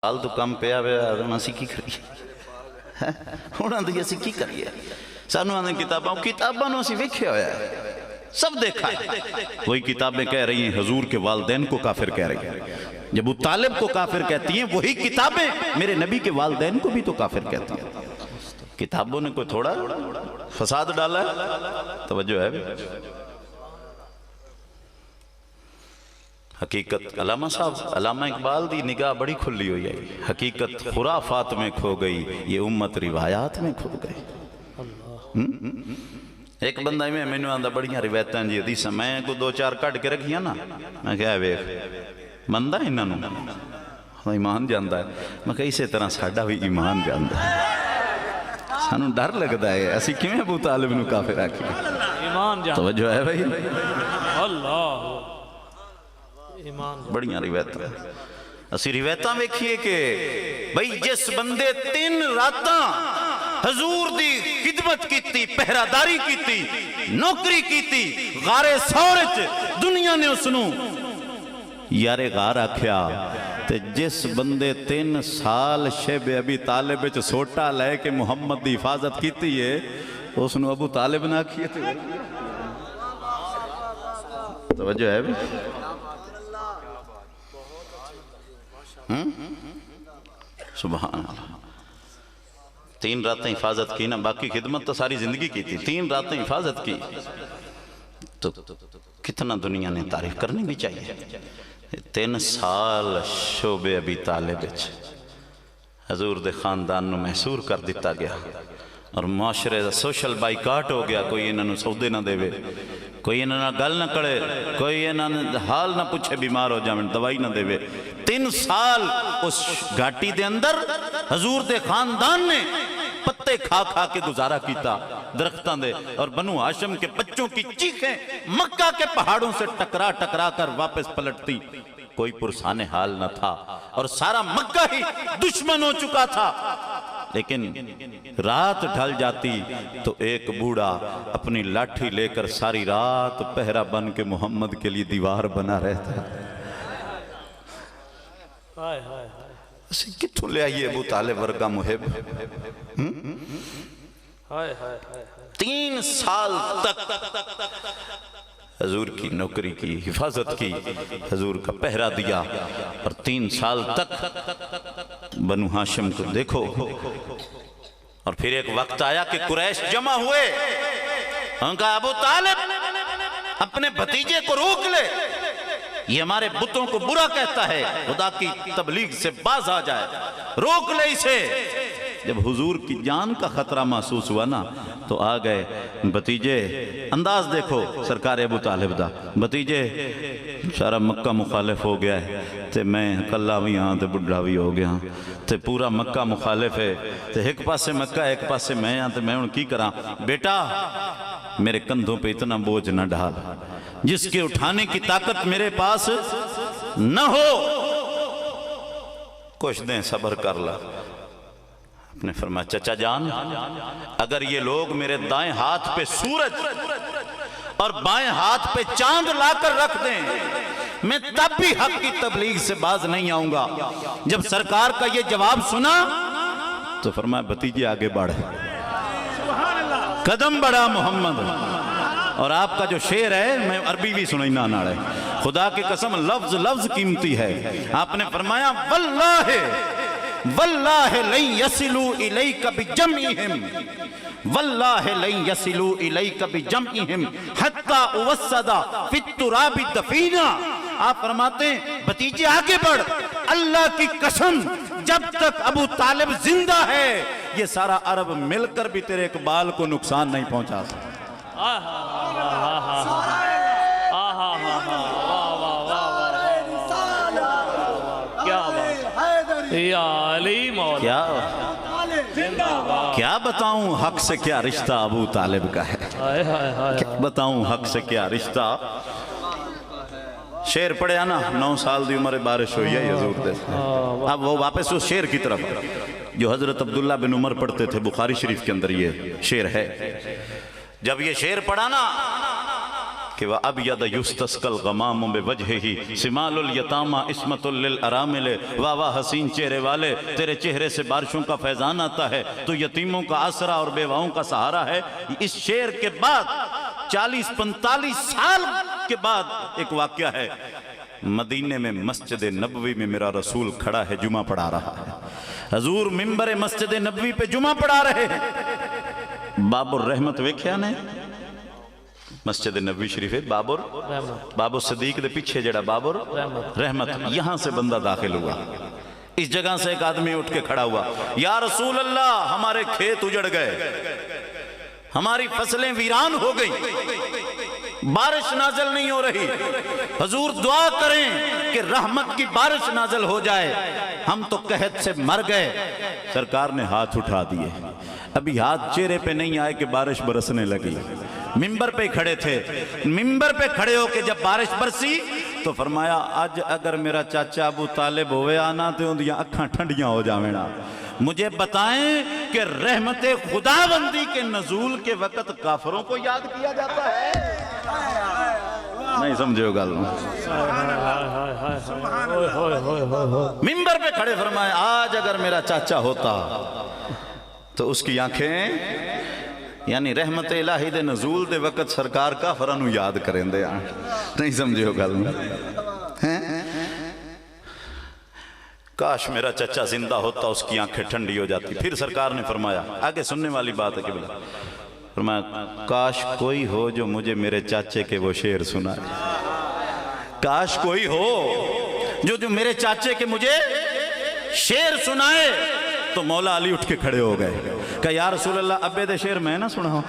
سال تو کم پیا ہوں اسی کی کریے ہوں آدھی اسی کی کریے سانو آدھے کتاباں اسی ویکھیا ہوا ہے سب دیکھا ہے وہی کتابیں کہہ رہی ہیں حضور کے والدین کو کافر کہہ رہی ہیں جب ابو طالب کو کافر کہتی ہیں وہی کتابیں میرے نبی کے والدین کو بھی تو کافر کہتی ہیں کتابوں نے کوئی تھوڑا فساد ڈالا ہے توجہ ہے حقیقت علامہ صاحب علامہ اقبال دی نگاہ بڑی کھلی ہوئی ہے حقیقت خرافات میں کھو گئی یہ امت روایات میں کھو گئی ایک بندہ میں نے آندہ بڑیاں روایتاں جی حدیثاں میں کو دو چار کٹ کے رکھیاں نا میں کہا ویکھ بندہ انہاں نو ایمان جاندا ہے میں کہا اسی طرح ساڈا بھی ایمان جاندا ہے سانو ڈر لگدا ہے اسی کیویں ابو طالب نو کافر آکھیا ایمان جاندا توجہ ہے بھائی اللہ بڑیاں روایتاں اسی روایتاں ویکھیے کہ بھئی جس بندے 3 راتاں حضور دی خدمت کیتی پہراداری کیتی نوکری کیتی غارِ ثورچ دنیا نے اسنو یارے غار آکھیا تے جس بندے 3 سال شیب ابی طالب وچ سوٹا لے کے محمد دی حفاظت کیتی ہے اسنو ابو طالب نہ کیے تھے توجہ ہے بھی سبحان اللہ 3 راتیں حفاظت کی نا باقی خدمت تو ساری زندگی کی تھی 3 راتیں حفاظت کی تو کتنا دنیا نے تعریف کرنی بھی چاہیے 3 سال شعبے ابی طالب حضور دے خاندان نو محصور کر دیتا گیا اور معاشرے دا سوشل بائیکاٹ ہو گیا کوئی انہوں سودے نہ دے کوئی انہوں گل نہ کڑے کوئی انہوں حال نہ پوچھے بیمار ہو جائیں دوائی نہ دے 3 سال اس گھاٹی دے اندر حضور دے خاندان نے پتے کھا کھا کے گزارا کیتا درختان دے اور بنو ہاشم کے بچوں کی چیخیں مکہ کے پہاڑوں سے ٹکرا ٹکرا کر واپس پلٹتی کوئی پرسان حال نہ تھا اور سارا مکہ ہی دشمن ہو چکا تھا لیکن رات ڈھل جاتی تو ایک بوڑھا اپنی لاٹھی لے کر ساری رات پہرا بن کے محمد کے لیے دیوار بنا رہتا اسے کتوں لے آئیے ابو طالب ورگا محب 3 سال تک حضور کی نوکری کی حفاظت کی حضور کا پہرا دیا اور 3 سال تک بنو ہاشم کو دیکھو اور پھر ایک وقت آیا کہ قریش جمع ہوئے ان کا ابو طالب اپنے بھتیجے کو روک لے یہ ہمارے بتوں کو برا کہتا ہے خدا کی تبلیغ سے باز آ جائے روک لے اسے جب حضور کی جان کا خطرہ محسوس ہوا نا تو آ گئے بھتیجے انداز دیکھو سرکار ابو طالب دا بھتیجے سارا مکہ مخالف ہو گیا ہے تے میں کلہ بھی ہاں تے بڑھا بھی ہو گیا تے پورا مکہ مخالف ہے تے ایک پاسے مکہ ایک پاسے میں ہاں تے میں ان کی کراں بیٹا میرے کندھوں پہ اتنا بوجھ نہ ڈھال جس کے اٹھانے کی طاقت میرے پاس نہ ہو کچھ دیں صبر کر لا نے فرمایا چچا جان اگر یہ لوگ میرے دائیں ہاتھ پہ سورج اور بائیں ہاتھ پہ چاند لا کر رکھ دیں میں تب بھی حق کی تبلیغ سے باز نہیں آؤں گا جب سرکار کا یہ جواب سنا تو فرمایا بھتیجے آگے بڑھ قدم بڑھا محمد اور آپ کا جو شعر ہے میں عربی بھی سنائی نہ رہے خدا کی قسم لفظ لفظ قیمتی ہے آپ نے فرمایا واللہ لن یسلوا الیک بجمعہم واللہ لن یسلوا الیک بجمعہم حتی اوسدا فی التراب دفینا آپ فرماتے ہیں بھتیجے آگے بڑھ اللہ کی قسم جب تک ابو طالب زندہ ہے یہ سارا عرب مل کر بھی تیرے اقبال کو نقصان نہیں پہنچا سکتا کیا بتاؤں حق سے کیا رشتہ ابو طالب کا ہے کیا بتاؤں حق سے کیا رشتہ شعر پڑھے آنا 9 سال دی عمر بارش ہوئی ہے حضور دے اب وہ واپس اس شعر کی طرف جو حضرت عبداللہ بن عمر پڑھتے تھے بخاری شریف کے اندر یہ شعر ہے جب یہ شعر پڑھا نا کہ وَأَبْيَضَ يُسْتَسْقَى الْغَمَامُ بِوَجْهِهِ سِمَالُ الْيَتَامَى عِصْمَةٌ لِلْأَرَامِلِ واہ واہ حسین چہرے والے، تیرے چہرے سے بارشوں کا فیضان آتا ہے، تو یتیموں کا آسرا اور بیواؤں کا سہارا ہے۔ اس شعر کے بعد 40-45 سال کے بعد ایک واقعہ ہے، مدینے میں مسجد نبوی میں میرا رسول کھڑا ہے، جمعہ پڑھا رہا ہے۔ حضور ممبر مسجد نبوی پہ جمعہ پڑھا رہے ہیں۔ باب الرحمت ویکھیا نے مسجد نبوی شریف ہے، باب الصدیق دے پیچھے جڑا باب الرحمت، یہاں سے بندہ داخل ہوا۔ اس جگہ سے ایک آدمی اٹھ کے کھڑا ہوا، یا رسول اللہ ہمارے کھیت اجڑ گئے، ہماری فصلیں ویران ہو گئی، بارش نازل نہیں ہو رہی، حضور دعا کریں کہ رحمت کی بارش نازل ہو جائے، ہم تو قحط سے مر گئے۔ سرکار نے ہاتھ اٹھا دیے، ابھی ہاتھ چہرے پہ نہیں آئے کہ بارش برسنے لگی۔ ممبر پہ کھڑے تھے، ممبر پہ کھڑے ہو کے جب بارش برسی تو فرمایا آج اگر میرا چاچا ابو طالب ہوئے آنا تو اندیاں اکھاں ٹھنڈیاں ہو جاوینا، مجھے بتائیں کہ رحمت خداوندی کے نزول کے وقت کافروں کو یاد کیا جاتا ہے؟ نہیں سمجھے ہو گل؟ ممبر پہ کھڑے فرمایا آج اگر میرا چاچا ہوتا تو اس کی آنکھیں، یعنی رحمت الہی دے نزول دے وقت سرکار کافرانو یاد کریں دے آن۔ نہیں سمجھے ہو گل؟ کاش میرا چچا زندہ ہوتا، اس کی آنکھیں ٹھنڈی ہو جاتی۔ پھر سرکار نے فرمایا، آگے سننے والی بات ہے کہ بلا، فرمایا کاش کوئی ہو جو مجھے میرے چاچے کے وہ شعر سنائے، کاش کوئی ہو جو میرے چاچے کے مجھے شعر سنائے۔ تو مولا علی اٹھ کے کھڑے ہو گئے، کہ یا رسول اللہ ابے دے شعر میں نہ سناؤ؟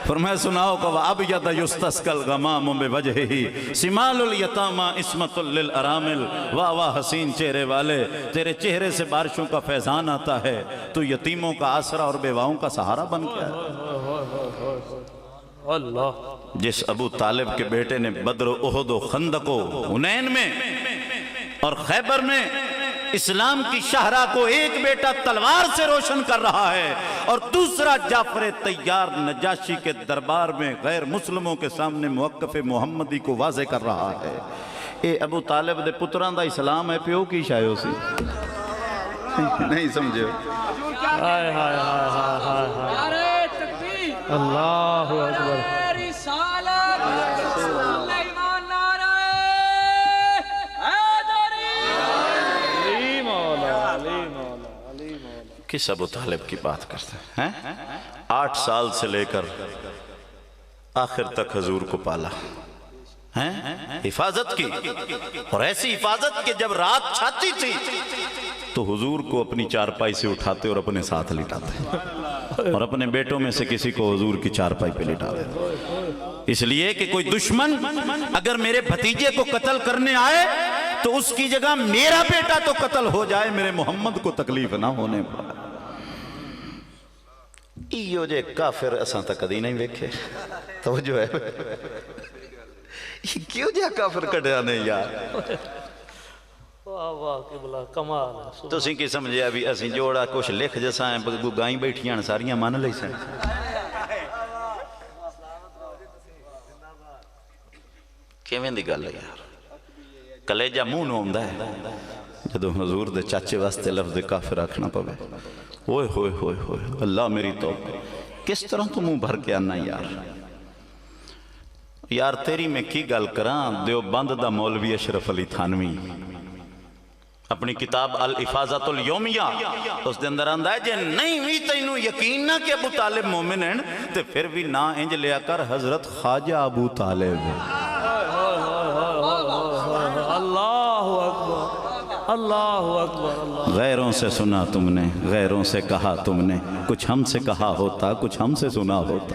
فرمایا سناؤ کہ وَأَبْيَضَ يُسْتَسْقَى الْغَمَامُ بِوَجْهِهِ سِمَالُ الْيَتَامَى عِصْمَةٌ لِلْأَرَامِلِ واہ واہ حسین چہرے والے، تیرے چہرے سے بارشوں کا فیضان آتا ہے، تو یتیموں کا آسرا اور بیواؤں کا سہارا بن گیا۔ اللہ، جس ابو طالب کے بیٹے نے بدر و احد و خندق و حنین میں اور خیبر میں اسلام کی شاہراہ کو ایک بیٹا تلوار سے روشن کر رہا ہے اور دوسرا جعفر طیار نجاشی کے دربار میں غیر مسلموں کے سامنے موقف محمدی کو واضح کر رہا ہے۔ اے ابو طالب دے پتران دا اسلام ہے، پیو کی شایو سی؟ نہیں سمجھے؟ ہائے ہائے ہائے ہائے ہائے، نعرہ تکبیر، اللہ اکبر، نعرہ رسالت، سلیمان نعرہ حیدری۔ علی مولا، علی مولا، علی مولا۔ کس ابو طالب کی بات کرتے ہیں؟ 8 سال سے لے کر آخر تک حضور کو پالا، حفاظت کی، اور ایسی حفاظت کہ جب رات چھاتی تھی تو حضور کو اپنی چارپائی سے اٹھاتے اور اپنے ساتھ لٹاتے، اور اپنے بیٹوں میں سے کسی کو حضور کی چارپائی پہ لٹاتے، اس لیے کہ کوئی دشمن اگر میرے بھتیجے کو قتل کرنے آئے تو اس کی جگہ میرا بیٹا تو قتل ہو جائے، میرے محمد کو تکلیف نہ ہونے پائے۔ ایو جے کافر اساں تک کدی نہیں ویکھے، توجہ ہے؟ کیوں جا کافر کٹیا نہیں یار؟ واہ واہ قبلہ، کمال ہے۔ تو اسی کی سمجھے ابھی اسی جوڑا کچھ لکھ جیسا ہیں، گائیں بیٹھیاں ساریاں مان لئی سیں۔ کیویں دی گل ہے یار؟ کلیجہ منہ نو ہوندا ہے جدو حضور دے چاچے واسطے لفظ کافر آکھنا پوے۔ اوئے ہوئے ہوئے ہوئے، اللہ میری توبہ، کس طرح تو منہ بھر کے آنا یار؟ یار تیری میں کی گل کران، دیوبند دا مولوی اشرف علی تھانوی اپنی کتاب الافاظت الیومیہ اس دے اندر آندہ ہے جے نہیں بھی تینوں یقین نہ کہ ابو طالب مومن ہیں تے پھر بھی نہ انج لیا کر حضرت خواجہ ابو طالب۔ اللہ اکبر، اللہ اکبر۔ غیروں سے سنا تم نے، غیروں سے کہا تم نے، کچھ ہم سے کہا ہوتا، کچھ ہم سے سنا ہوتا۔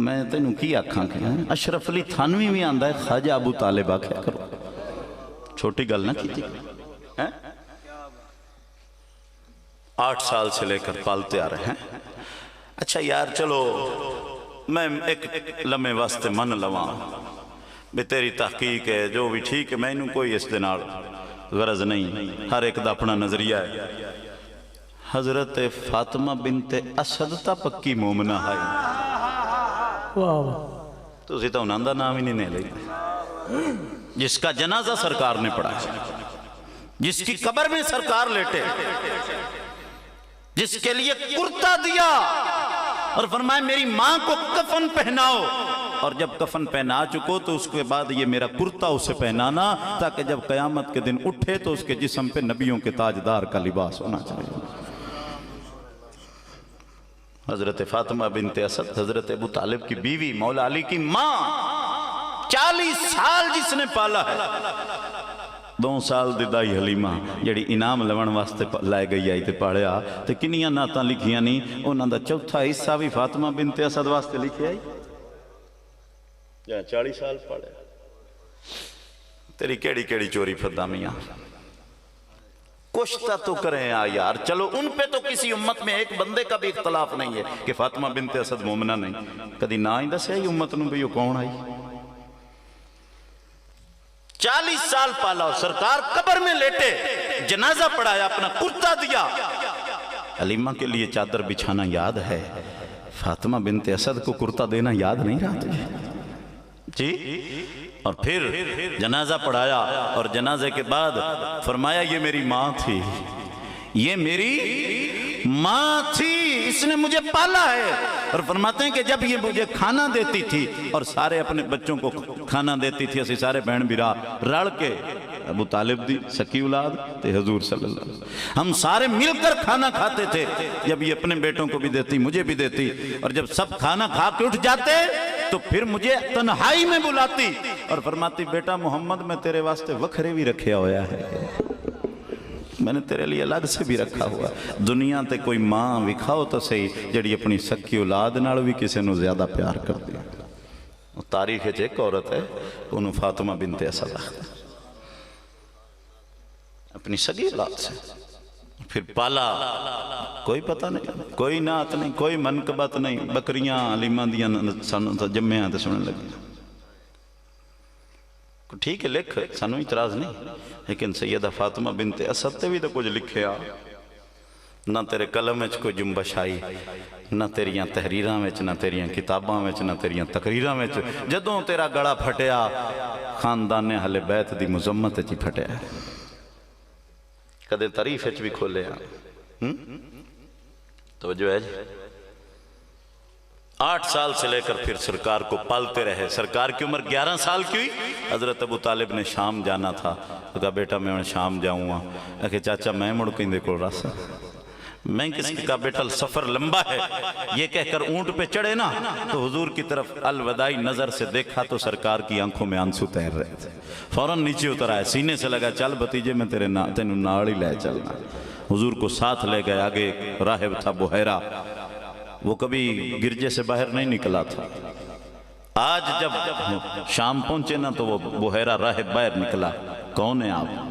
میں تینوں کی آکھاں کہ اشرف علی تھانوی بھی آندہ ہے خواجہ ابو طالب آکھیا کرو، چھوٹی گل نہ کیجئے۔ 8 سال سے لے کر پالتے آ رہے ہیں۔ اچھا یار چلو میں ایک لمحے واسطے من لواں بھی تیری تحقیق ہے جو بھی ٹھیک ہے، میں انہوں کوئی اس دنال غرض نہیں، ہر ایک دا اپنا نظریہ ہے، حضرت فاطمہ بنت اسد تا پکی مومنہ ہے واہ واہ تو اسی تو انہوں دا نام ہی نہیں لے جس کا جنازہ سرکار نے پڑھا جس کی قبر میں سرکار لیٹے جس کے لیے کرتا دیا اور فرمایا میری ماں کو کفن پہناؤ اور جب کفن پہنا چکو تو اس کے بعد یہ میرا کرتا اسے پہنانا تاکہ جب قیامت کے دن اٹھے تو اس کے جسم پہ نبیوں کے تاجدار کا لباس ہونا چاہیے حضرت فاطمہ بنت اسد حضرت ابو طالب کی بیوی مولا علی کی ماں 40 سال جس نے پالا ہے 2 سال دی دائی حلیمہ جڑی انعام لون واسطے لائے گئی آئی تے پاڑیا تے کنیاں ناتاں لکھیاں نہیں انہاں دا چوتھا حصہ بھی فاطمہ بنت اسد واسطے لکھے آئی 40 سال پاڑیا تیری کیڑی کیڑی چوری فدامیاں کشتا تو کریں یار چلو ان پہ تو کسی امت میں ایک بندے کا بھی اختلاف نہیں ہے کہ فاطمہ بنت اسد مومنہ نہیں کدی نہ ہی دسے آئی امت نو بھی وہ کون آئی 40 سال پالا سرکار قبر میں لیٹے جنازہ پڑھایا اپنا کرتا دیا حلیمہ کے لیے چادر بچھانا یاد ہے فاطمہ بنت اسد کو کرتا دینا یاد نہیں رہا تجھے جی اور پھر جنازہ پڑھایا اور جنازے کے بعد فرمایا یہ میری ماں تھی یہ میری ماں تھی اس نے مجھے پالا ہے اور فرماتے ہیں کہ جب یہ مجھے کھانا دیتی تھی اور سارے اپنے بچوں کو کھانا دیتی تھی اسی سارے بہن برا رڑ کے ابو طالب دی سکی اولاد تے حضور صلی اللہ علیہ وسلم ہم سارے مل کر کھانا کھاتے تھے جب یہ اپنے بیٹوں کو بھی دیتی مجھے بھی دیتی اور جب سب کھانا کھا کے اٹھ جاتے تو پھر مجھے تنہائی میں بلاتی اور فرماتی بیٹا محمد میں تیرے واسطے وکھرے بھی رکھیا ہویا ہے میں نے تیرے لیے الگ سے بھی رکھا ہوا دنیا تے کوئی ماں وکھاؤ تو صحیح جڑی اپنی سکی اولاد نال بھی کسی نو زیادہ پیار کر دیا تاریخ ایک عورت ہے انہوں فاطمہ بنت اسد اپنی سگی اولاد سے پھر پالا کوئی پتہ نہیں کوئی نعت نہیں کوئی منقبت نہیں بکریاں علیمہ دیاں جمعیاں تے سننے لگی ٹھیک ہے لکھ سانو اعتراض نہیں لیکن سیدہ فاطمہ بنت اسد تے بھی تو کچھ لکھے نہ تیرے قلم وچ کوئی جنبش آئی نہ تیریاں تحریراں وچ نہ تیریاں کتاباں وچ نہ تیریاں تقریراں وچ جدوں تیرا گڑا پھٹیا خاندان اہل بیت دی مذمت وچ پھٹیا کدے تعریف وچ بھی کھولے توجہ ہے جی 8 سال سے لے کر پھر سرکار کو پالتے رہے سرکار کی عمر 11 سال کی ہوئی حضرت ابو طالب نے شام جانا تھا کہا بیٹا میں شام جاؤں گا کہ چاچا میں مڑ کہیں دیکھو راسا میں کس کا بیٹا سفر لمبا ہے یہ کہہ کر اونٹ پہ چڑھے نا تو حضور کی طرف الوداعی نظر سے دیکھا تو سرکار کی آنکھوں میں آنسو تیر رہے تھے فوراً نیچے اتر آئے سینے سے لگا چل بتیجے میں تینوں ناڑی لے چلنا حضور کو ساتھ لے گئے آگے راہب تھا بحیرہ وہ کبھی گرجے سے باہر نہیں نکلا تھا آج جب شام پہنچے نا تو وہ بحیرہ راہب باہر نکلا کون ہے آپ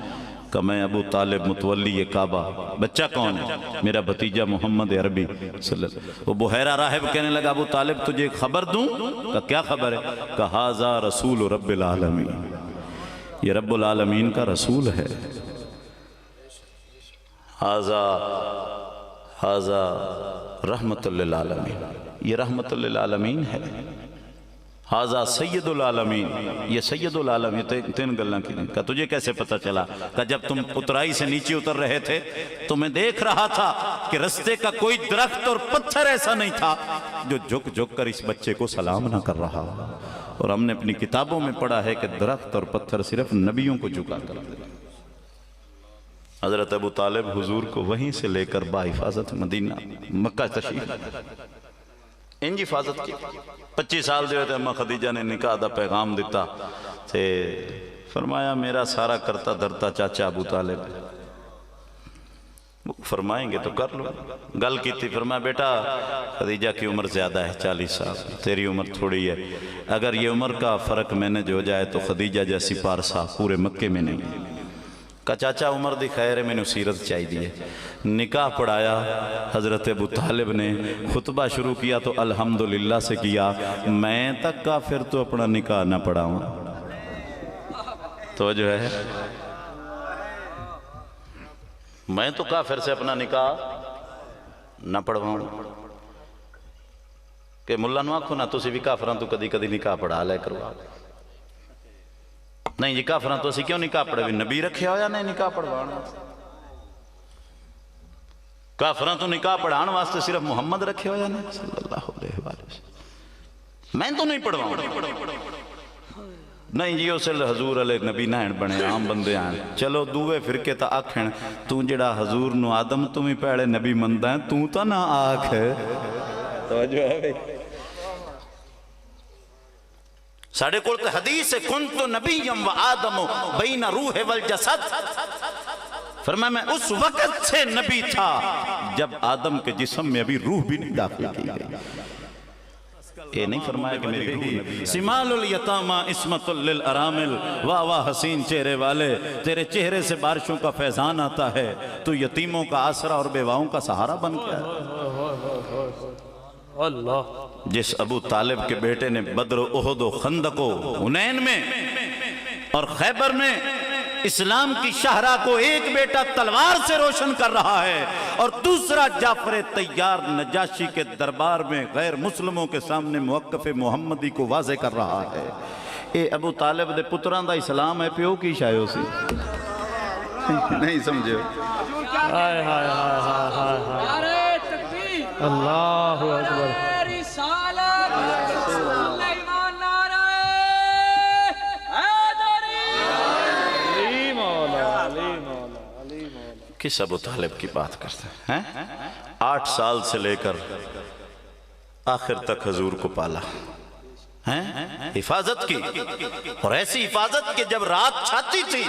کہ میں ابو طالب متولی کعبہ بچہ کون ہے میرا بھتیجا محمد عربی صلی اللہ علیہ وسلم وہ بحیرہ راہب کہنے لگا ابو طالب تجھے خبر دوں کہ کیا خبر ہے کہ ھذا رسول رب العالمین یہ رب العالمین کا رسول ہے ھذا رحمت للعالمین یہ رحمت للعالمین ہے ھذا سید العالمین یہ سید العالمین تین گلہ کی نہیں کہا تجھے کیسے پتہ چلا کہ جب تم اترائی سے نیچے اتر رہے تھے تو میں دیکھ رہا تھا کہ رستے کا کوئی درخت اور پتھر ایسا نہیں تھا جو جھک جھک کر اس بچے کو سلام نہ کر رہا اور ہم نے اپنی کتابوں میں پڑھا ہے کہ درخت اور پتھر صرف نبیوں کو جھکا کرتے حضرت ابو طالب حضور کو وہیں سے لے کر با حفاظت مدینہ مکہ تشریف انجی حفاظت کی 25 سال دے ہوئے اماں خدیجہ نے نکاح دا پیغام دیتا تے فرمایا میرا سارا کرتا دھرتا چاچا ابو طالب فرمائیں گے تو کر لو گل کی تھی فرمایا بیٹا خدیجہ کی عمر زیادہ ہے 40 سال تیری عمر تھوڑی ہے اگر یہ عمر کا فرق مینج ہو جائے تو خدیجہ جیسی پارسا پورے مکے میں نہیں کہا چاچا عمر دی خیر ہے میں نے سیرت چاہی دیئے نکاح پڑھایا حضرت ابو طالب نے خطبہ شروع کیا تو الحمدللہ سے کیا میں تک کافر تو اپنا نکاح نہ پڑھاؤں تو جو ہے میں تو کافر سے اپنا نکاح نہ پڑھواؤں کہ ملا نو آکھو نا تسی بھی کافراں تو کدی کدی نکاح پڑھا لے کرو نہیں جی کافراں تو اسی کیوں نکاح پڑھے بھی نبی رکھے ہویا نہیں نکاح پڑھوانا کافراں تو نکاح پڑھان واسطے صرف محمد رکھے ہویا نہیں صلی اللہ علیہ وآلہ وسلم میں تو نہیں پڑھواؤں نہیں جی اسے حضور علیہ نبی نائن بنے عام بندے آئیں چلو دوے فرقے تا آکھیں تو جڑا حضور نو آدم تمہیں پہلے نبی مندہ ہیں تو تا نہ آکھ ہے توجہ ہے بھئی ساڑھے کولتے حدیث کنتو نبیم و آدم بین روح والجسد فرمایا میں اس وقت سے نبی تھا جب آدم کے جسم میں ابھی روح بھی نہیں داخل کی گئی یہ نہیں فرمایا کہ میری روح نبی سمال الیتامہ اسمت للارامل واہ واہ حسین چہرے والے تیرے چہرے سے بارشوں کا فیضان آتا ہے تو یتیموں کا آسرا اور بیواؤں کا سہارا بن گیا اللہ جس ابو طالب کے بیٹے نے بدر و احد و خندق و حنین میں اور خیبر میں اسلام کی شہرہ کو ایک بیٹا تلوار سے روشن کر رہا ہے اور دوسرا جعفر طیار نجاشی کے دربار میں غیر مسلموں کے سامنے موقف محمدی کو واضح کر رہا ہے اے ابو طالب دے پتران دا اسلام ہے پیو کی شایو سی نہیں سمجھے ہائے ہائے ہائے ہائے ہائے نعرہ تکبیر اللہ اکبر نعرہ رسالت سلیمان نعرہ حیدری علی مولا علی مولا علی مولا کس ابو طالب کی بات کرتے ہیں 8 سال سے لے کر آخر تک حضور کو پالا حفاظت کی اور ایسی حفاظت کہ جب رات چھاتی تھی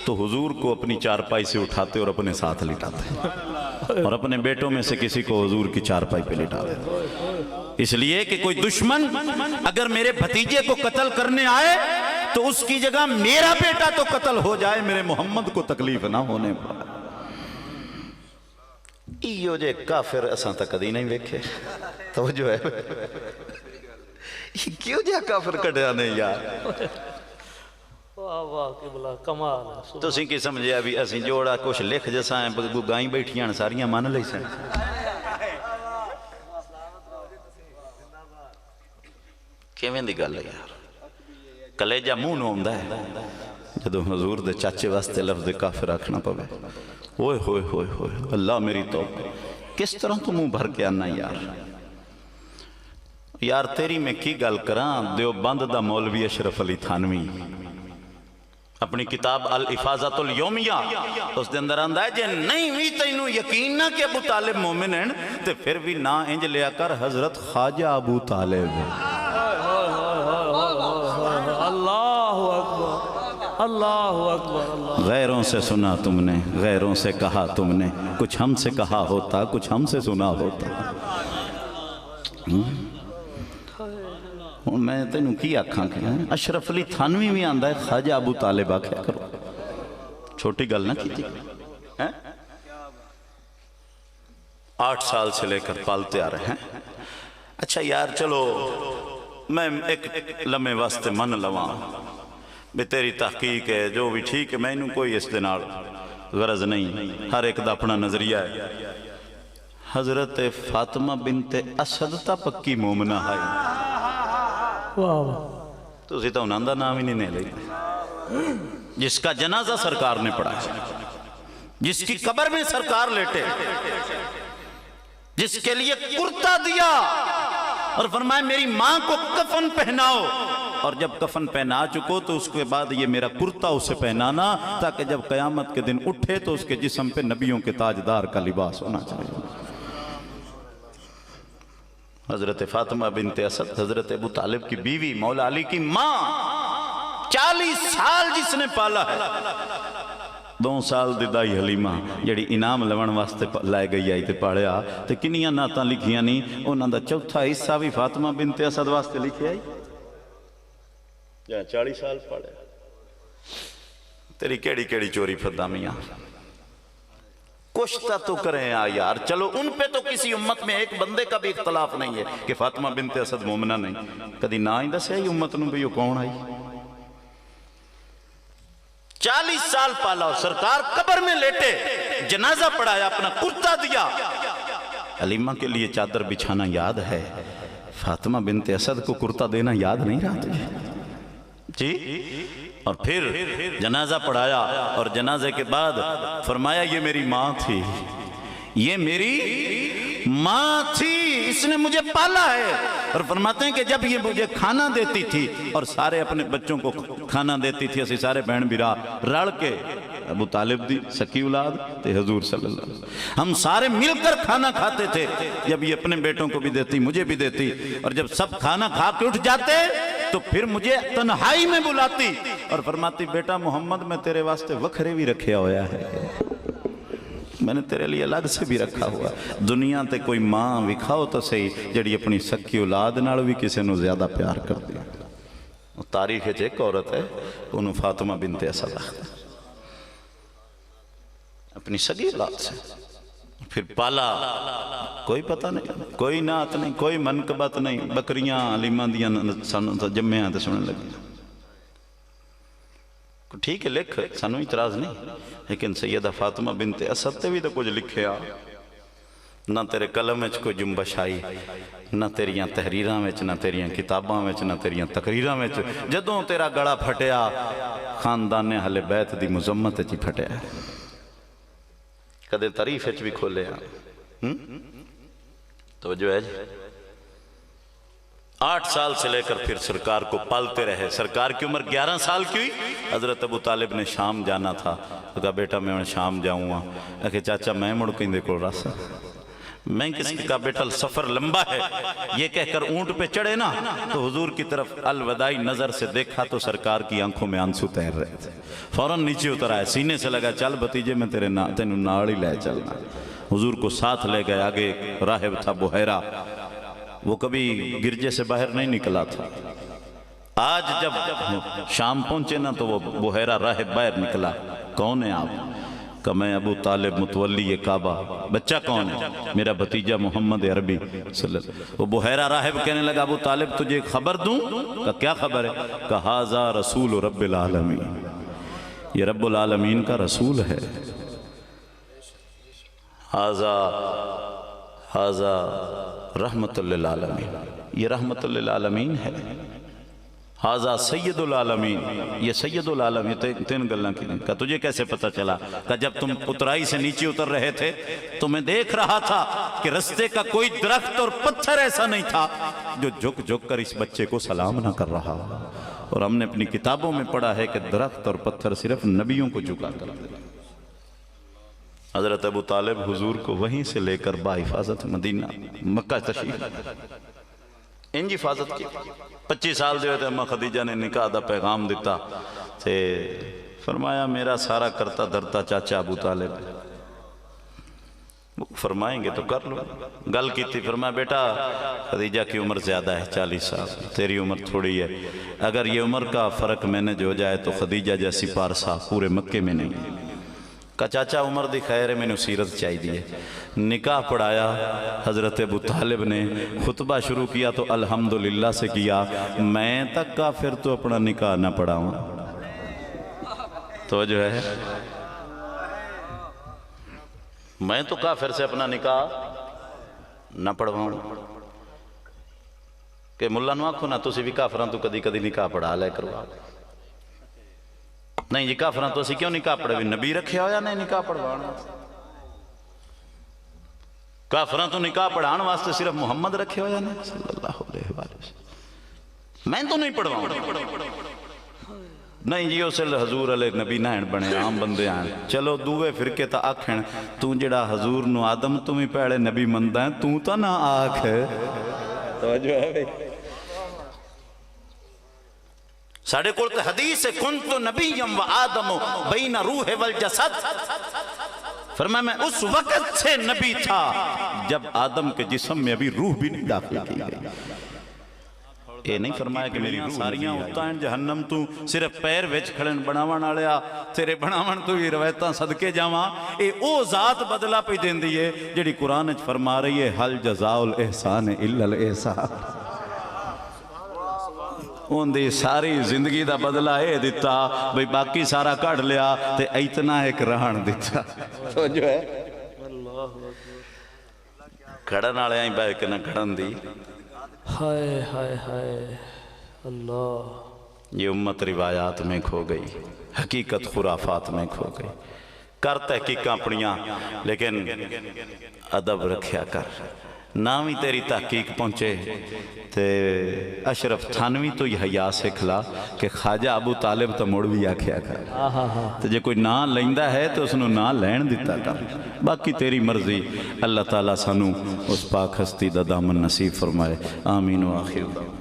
تو حضور کو اپنی چارپائی سے اٹھاتے اور اپنے ساتھ لٹاتے اور اپنے بیٹوں میں سے کسی کو حضور کی چارپائی پہ لٹاتے اس لیے کہ کوئی دشمن اگر میرے بھتیجے کو قتل کرنے آئے تو اس کی جگہ میرا بیٹا تو قتل ہو جائے میرے محمد کو تکلیف نہ ہونے پائے ایو جے کافر اساں تک کدی نہیں ویکھے توجہ ہے یہ کیوں جا کافر کٹیا نہیں یار واہ واہ قبلہ کمال ہے تو سی کی سمجھے ابھی اسی جوڑا کچھ لکھ جیسا ہیں گائیں بیٹھیاں ساریاں مان لئی سیں کیویں دی گل ہے یار کلیجہ منہ نو ہوندا ہے جدو حضور دے چاچے واسطے لفظ کافر رکھنا پوے ہوئے ہوئے ہوئے ہوئے اللہ میری توبہ کس طرح تو منہ بھر کے آنا یار یار تیری میں کی گل کران دیوبند دا مولوی اشرف علی تھانوی اپنی کتاب الافاظت الیومیہ اس دے اندر آندہ ہے جے نہیں ہوئی تینوں یقین نہ کہ ابو طالب مومن ہیں تو پھر بھی نہ انج لیا کر حضرت خواجہ ابو طالب اللہ اکبر اللہ اکبر غیروں سے سنا تم نے غیروں سے کہا تم نے کچھ ہم سے کہا ہوتا کچھ ہم سے سنا ہوتا میں تینوں کی آکھاں کہ اشرف علی تھانوی بھی آندہ ہے خواجہ ابو طالب آکھیا کرو چھوٹی گل نہ کی تھی 8 سال سے لے کر پالتے آ رہے ہیں اچھا یار چلو میں ایک لمحے واسطے من لواں بھی تیری تحقیق ہے جو بھی ٹھیک ہے میں انہوں کوئی اس دنال غرض نہیں ہر ایک دا اپنا نظریہ ہے حضرت فاطمہ بنت اسد تا پکی مومنہ ہے تو اسی تو انہوں دا نام ہی نہیں لے جس کا جنازہ سرکار نے پڑھا جس کی قبر میں سرکار لیٹے جس کے لیے کرتا دیا اور فرمائے میری ماں کو کفن پہناؤ اور جب کفن پہنا چکو تو اس کے بعد یہ میرا کرتا اسے پہنانا تاکہ جب قیامت کے دن اٹھے تو اس کے جسم پہ نبیوں کے تاجدار کا لباس ہونا چاہیے حضرت فاطمہ بنت اسد حضرت ابو طالب کی بیوی مولا علی کی ماں 40 سال جس نے پالا ہے 2 سال دی دائی حلیمہ جڑی انعام لون واسطے لائے گئی آئی تے پاڑیا تے کنیاں ناتاں لکھیاں نہیں انہاں دا چوتھا حصہ بھی فاطمہ بنت اسد واسطے لکھے آئی جہاں 40 سال پاڑیا تیری کیڑی کیڑی چوری فدامیاں کشتا تو کریں یار چلو ان پہ تو کسی امت میں ایک بندے کا بھی اختلاف نہیں ہے کہ فاطمہ بنت اسد مومنہ نہیں کدی نہ آئیں دس ہے یہ امت نو بھی یہ کون آئی 40 سال پالا سرکار قبر میں لیٹے جنازہ پڑھایا اپنا کرتا دیا علیمہ کے لیے چادر بچھانا یاد ہے، فاطمہ بنت اسد کو کرتا دینا یاد نہیں رہا تجھے؟ جی، اور پھر جنازہ پڑھایا، اور جنازے کے بعد فرمایا یہ میری ماں تھی، یہ میری ماں تھی، اس نے مجھے پالا ہے۔ اور فرماتے ہیں کہ جب یہ مجھے کھانا دیتی تھی اور سارے اپنے بچوں کو کھانا دیتی تھی، اسی سارے بہن بیرا رڑ کے ابو طالب دی سکی اولاد تے حضور صلی اللہ علیہ وسلم، ہم سارے مل کر کھانا کھاتے تھے، جب یہ اپنے بیٹوں کو بھی دیتی مجھے بھی دیتی، اور جب سب کھانا کھا کے اٹھ جاتے تو پھر مجھے تنہائی میں بلاتی اور فرماتی بیٹا محمد میں تیرے واسطے وکھرے بھی رکھیا ہویا ہے، میں نے تیرے لیے الگ سے بھی رکھا ہوا۔ دنیا تے کوئی ماں وکھاؤ تو صحیح جڑی اپنی سکی اولاد نال بھی کسی نو زیادہ پیار کر دی۔ تاریخ وچ ایک عورت ہے، انہوں فاطمہ بنت اسد آخر، اپنی سگی اولاد سے پھر پالا، کوئی پتہ نہیں، کوئی نعت نہیں، کوئی منقبت نہیں، بکریاں علیمہ دیاں جمعیاں تے سننے لگی۔ ٹھیک ہے لکھ، سانو اعتراض نہیں، لیکن سیدہ فاطمہ بنت اسد تے بھی تو کچھ لکھیا، نہ تیرے قلم وچ کوئی جنبش آئی، نہ تیریاں تحریراں وچ، نہ تیریاں کتاباں وچ، نہ تیریاں تقریراں وچ، جدوں تیرا گڑا پھٹیا خاندان اہل بیت دی مذمت وچ ہی پھٹیا، کدے تعریف وچ بھی کھولے ہیں۔ توجہ ہے جی، 8 سال سے لے کر پھر سرکار کو پالتے رہے، سرکار کی عمر 11 سال کی ہوئی، حضرت ابو طالب نے شام جانا تھا، کہا بیٹا میں شام جاؤں گا، کہا چاچا میں مڑ کہیں دیکھو راسا، میں کس کی کہا بیٹا سفر لمبا ہے، یہ کہہ کر اونٹ پہ چڑھے نا تو حضور کی طرف الوداعی نظر سے دیکھا تو سرکار کی آنکھوں میں آنسو تیر رہے تھے، فوراً نیچے اتر آئے، سینے سے لگا چل بھتیجے میں تینوں ناڑی لے چلنا، حضور کو ساتھ لے گئے، آگے ایک راہب تھا بحیرہ، وہ کبھی گرجے سے باہر نہیں نکلا تھا، آج جب شام پہنچے نا تو وہ بحیرہ راہب باہر نکلا، کون ہے آپ؟ کہ میں ابو طالب متولی کعبہ، بچہ کون ہے؟ میرا بھتیجا محمد عربی صلی اللہ علیہ وسلم۔ وہ بحیرہ راہب کہنے لگا ابو طالب تجھے خبر دوں؟ کہ کیا خبر ہے؟ کہ ھذا رسول رب العالمین، یہ رب العالمین کا رسول ہے، ھذا رحمت للعالمین، یہ رحمت للعالمین ہے، ھذا سید العالمین، یہ سید العالمین، تین گلیں کی کہ تجھے کیسے پتہ چلا؟ کہ جب تم اترائی سے نیچے اتر رہے تھے تو میں دیکھ رہا تھا کہ رستے کا کوئی درخت اور پتھر ایسا نہیں تھا جو جھک جھک کر اس بچے کو سلام نہ کر رہا، اور ہم نے اپنی کتابوں میں پڑھا ہے کہ درخت اور پتھر صرف نبیوں کو جھکا کرتے۔ حضرت ابو طالب حضور کو وہیں سے لے کر با حفاظت مدینہ مکہ تشریف انجی حفاظت کی، 25 سال دے تھے، اماں خدیجہ نے نکاح دا پیغام دیتا تے فرمایا میرا سارا کرتا دھرتا چاچا ابو طالب، فرمائیں گے تو کر لو، گل کی تھی، فرمایا بیٹا خدیجہ کی عمر زیادہ ہے 40 سال، تیری عمر تھوڑی ہے، اگر یہ عمر کا فرق مینج ہو جائے تو خدیجہ جیسی پارسا پورے مکے میں نہیں ہے۔ کہا چاچا عمر دی خیر ہے، میں نے سیرت چاہی دیئے، نکاح پڑھایا، حضرت ابو طالب نے خطبہ شروع کیا تو الحمدللہ سے کیا، میں تک کافر تو اپنا نکاح نہ پڑھاؤں، تو جو ہے میں تو کافر سے اپنا نکاح نہ پڑھواؤں، کہ ملہ نو آکھو نا تسی بھی کافران تو کدی کدی نکاح پڑھا لے کروا، نہیں جی کافران تو اسی کیوں نکاح پڑھے بھی نبی رکھے ہو یا نہیں نکاح پڑھوانا، کافران تو نکاح پڑھان واسطے صرف محمد رکھے ہو یا نہیں صلی اللہ علیہ وسلم، میں تو نہیں پڑھواؤں، نہیں جی اسے حضور علیہ نبی نائن بنے عام بندے آئیں، چلو دوے فرقے تا آکھیں تو جڑا حضور نو آدم تمہیں پہلے نبی مندہ ہیں تو تا نہ آکھ ہے، توجہ ہے بھئی، ساڑھے کلتے حدیث کنتو نبیم و آدم بین روح والجسد، فرمایا میں اس وقت سے نبی تھا جب آدم کے جسم میں ابھی روح بھی نہیں داخل کی گئی، یہ نہیں فرمایا کہ میری ساریاں ہوتا ہیں جہنم تو صرف پیر ویچ کھڑن بناوان آلیا تیرے بناوان تو یہ روایتاں صدقے جاواں، اے او ذات بدلہ پہ دین دیئے جڑی قرآن فرما رہی ہے حل جزاء الاحسان الا الاحسان، ان دی ساری زندگی دا بدلہ اے دیتا بھئی باقی سارا کڑ لیا تے اتنا ایک رہن دیتا، تو جو ہے کھڑن والے ہی بہ کے نہ کھڑن دی. ہائے ہائے ہائے اللہ. یہ امت روایات میں کھو گئی, حقیقت خرافات میں کھو گئی. کر تحقیقاں اپنیاں لیکن ادب رکھیا کر. ناوی تیری تحقیق پہنچے تے اشرف تھانوی تو یہ حیا سکھلا کہ خواجہ ابو طالب تو مڑ بھی آکھیا کر. تو جے کوئی نا لیندہ ہے تو اس نو نا لین دیتا کر. باقی تیری مرضی. اللہ تعالیٰ سانو اس پاک ہستی دا دامن نصیب فرمائے. آمین و آخر.